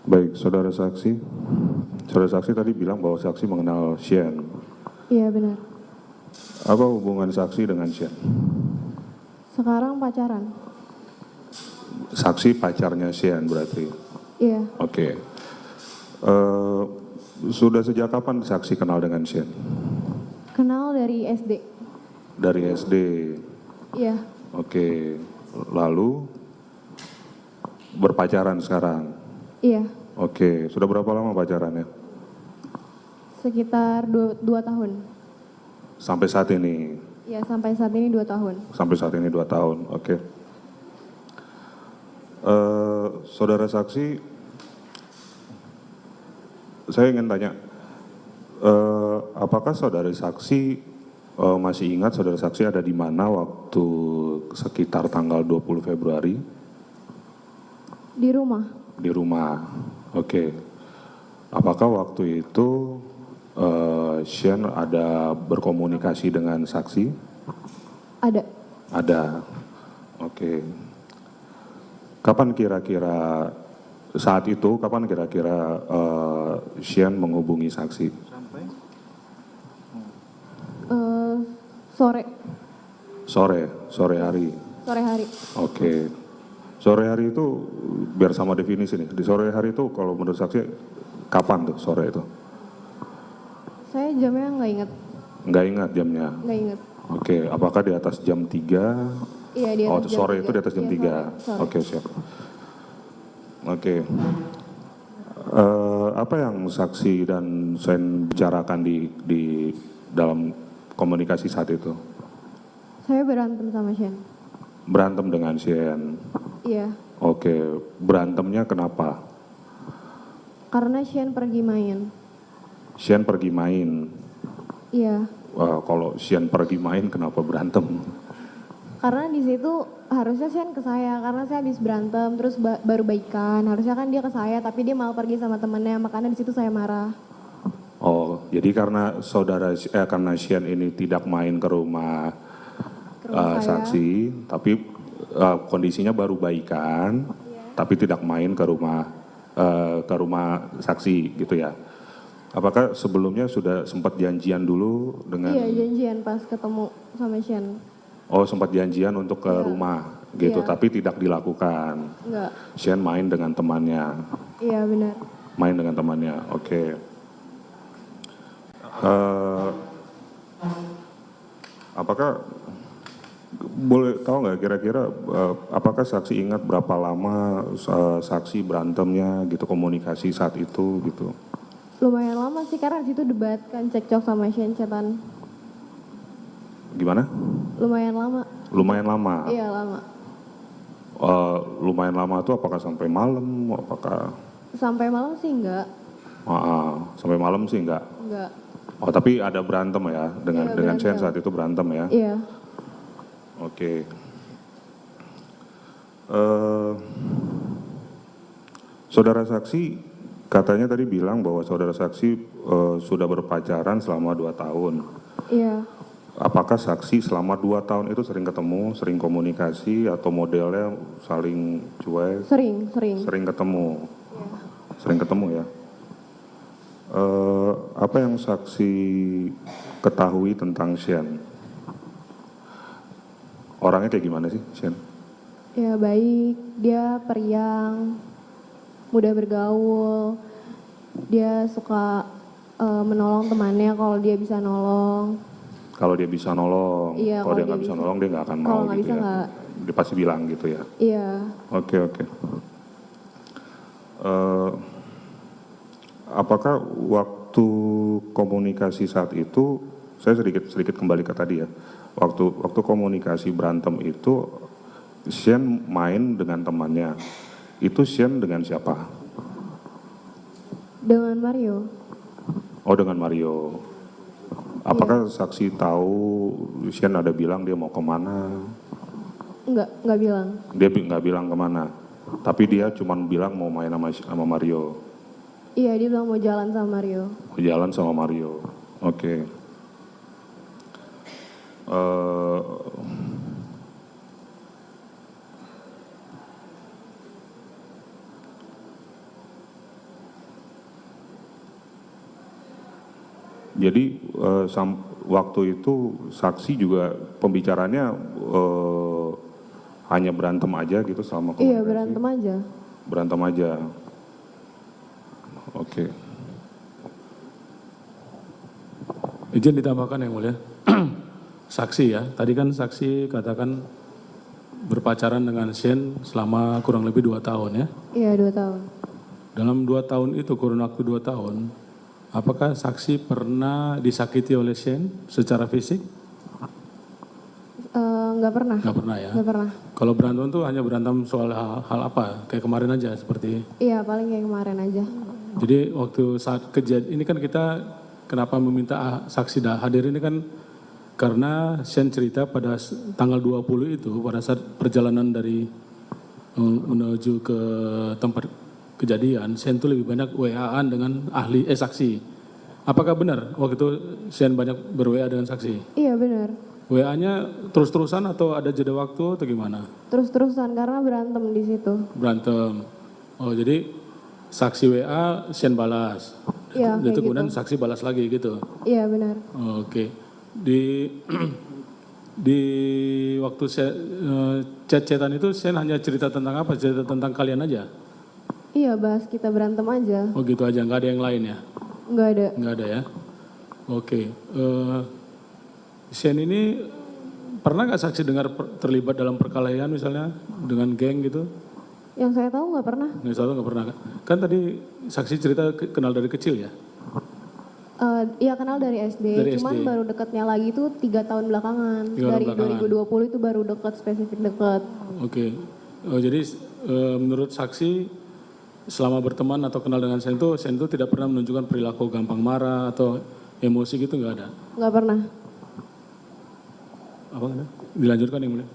Baik, saudara saksi. Saudara saksi tadi bilang bahwa saksi mengenal Shien. Iya benar. Apa hubungan saksi dengan Shien? Sekarang pacaran. Saksi pacarnya Shien berarti? Iya. Oke. Sudah sejak kapan saksi kenal dengan Shien? Kenal dari SD. Dari SD? Iya. Oke. Lalu berpacaran sekarang? Iya. Oke. Sudah berapa lama pacarannya? Sekitar 2 tahun. Sampai saat ini? Iya, sampai saat ini 2 tahun. Sampai saat ini 2 tahun, oke. Saudara saksi, saya ingin tanya, apakah saudara saksi masih ingat saudara saksi ada di mana waktu sekitar tanggal 20 Februari? Di rumah. Di rumah, oke. Apakah waktu itu Shien ada berkomunikasi dengan saksi? Ada. Ada, oke. Kapan kira-kira saat itu, kapan kira-kira Shien menghubungi saksi? Sore. Sore hari. Sore hari. Oke. Sore hari itu biar sama definisi nih. Di sore hari itu kalau menurut saksi kapan tuh sore itu? Saya jamnya nggak inget. Nggak ingat jamnya. Nggak inget. Oke, apakah di atas jam 3? Iya, di atas jam sore 3. itu di atas jam Iya, 3. sore. Oke, siap. Oke. Apa yang saksi dan Shien bicarakan di dalam komunikasi saat itu? Saya berantem sama Shien. Berantem dengan Shien. Iya. Oke, berantemnya kenapa? Karena Shien pergi main. Shien pergi main. Iya. Kalau Shien pergi main kenapa berantem? Karena di situ harusnya Shien ke saya, karena saya habis berantem terus baru baikan. Harusnya kan dia ke saya, tapi dia malah pergi sama temennya, makanya di situ saya marah. Oh, jadi karena karena Shien ini tidak main ke rumah, saksi, tapi kondisinya baru baikan, tapi tidak main ke rumah saksi gitu ya. Apakah sebelumnya sudah sempat janjian dulu dengan? Iya, janjian pas ketemu sama Shien. Oh, sempat janjian untuk ke rumah gitu, tapi tidak dilakukan. Enggak. Shien main dengan temannya. Iya, benar. Main dengan temannya, oke. Apakah boleh tahu nggak kira-kira apakah saksi ingat berapa lama saksi berantemnya gitu, komunikasi saat itu gitu? Lumayan lama sih, karena di situ debat kan, cekcok sama Shien chatan. Gimana? Lumayan lama. Lumayan lama? Iya, lama. Lumayan lama tuh apakah sampai malam? Apakah? Sampai malam sih enggak. Sampai malam sih enggak? Enggak. Oh, tapi ada berantem ya dengan Shien saat itu berantem ya? Iya. Oke. Saudara saksi katanya tadi bilang bahwa saudara saksi sudah berpacaran selama 2 tahun. Iya. Apakah saksi selama 2 tahun itu sering ketemu, sering komunikasi, atau modelnya saling cuek? Sering. Sering ketemu? Iya. Sering ketemu ya? Apa yang saksi ketahui tentang Shien? Orangnya kayak gimana sih Shien? Ya baik, dia periang, mudah bergaul, dia suka menolong temannya kalau dia bisa nolong. Kalau dia bisa nolong, Iya, kalau dia nggak bisa nolong dia nggak akan mau nggak gitu bisa, ya? nggak. Dia pasti bilang gitu ya? Iya. Oke. Apakah waktu komunikasi saat itu, saya sedikit kembali ke tadi ya, waktu komunikasi berantem itu, Shien main dengan temannya, itu Shien dengan siapa? Dengan Mario. Oh, dengan Mario. Apakah saksi tahu Shien ada bilang dia mau kemana? Enggak bilang. Dia nggak bilang kemana, tapi dia cuma bilang mau main sama Mario. Iya, dia bilang mau jalan sama Mario. Mau jalan sama Mario, oke. Jadi waktu itu saksi juga pembicaranya hanya berantem aja gitu selama komunikasi? Iya, berantem aja. Berantem aja. Oke. Izin ditambahkan yang mulia. Saksi ya, tadi kan saksi katakan berpacaran dengan Shane selama kurang lebih 2 tahun ya? Iya, 2 tahun. Dalam 2 tahun itu, kurun waktu 2 tahun, apakah saksi pernah disakiti oleh Shane secara fisik? Nggak pernah. Nggak pernah ya? Nggak pernah. Kalau berantem tuh hanya berantem soal hal apa? Kayak kemarin aja seperti. Iya, paling kayak kemarin aja. Jadi waktu saat kejadian ini kan kita kenapa meminta saksi hadir ini kan karena Shane cerita pada tanggal 20 itu pada saat perjalanan dari menuju ke tempat kejadian, Shane tuh lebih banyak WA-an dengan saksi. Apakah benar waktu itu Shane banyak ber-WA dengan saksi? Iya, benar. WA-nya terus-terusan atau ada jeda waktu atau gimana? Terus-terusan karena berantem di situ. Berantem. Oh, jadi saksi WA Shane balas. Iya, kayak itu kemudian gitu. saksi balas lagi gitu. Iya, benar. Oh, oke. Di waktu chat-chatan itu Shane hanya cerita tentang apa? Cerita tentang kalian aja? Iya, bahas kita berantem aja. Oh gitu aja, nggak ada yang lain ya? Nggak ada. Nggak ada ya? Oke. Shane ini pernah nggak saksi dengar terlibat dalam perkelahian misalnya dengan geng gitu? Yang saya tahu nggak pernah. Nggak tahu nggak pernah. Kan tadi saksi cerita kenal dari kecil ya? Iya, kenal dari SD. Dari Cuman SD. baru deketnya lagi itu 3 tahun belakangan. 3 tahun Dari belakangan. 2020 itu baru deket, spesifik deket. Oke. Oh, jadi menurut saksi selama berteman atau kenal dengan Shane itu tidak pernah menunjukkan perilaku gampang marah atau emosi gitu nggak ada? Nggak pernah. Apa? Dilanjutkan yang mulia.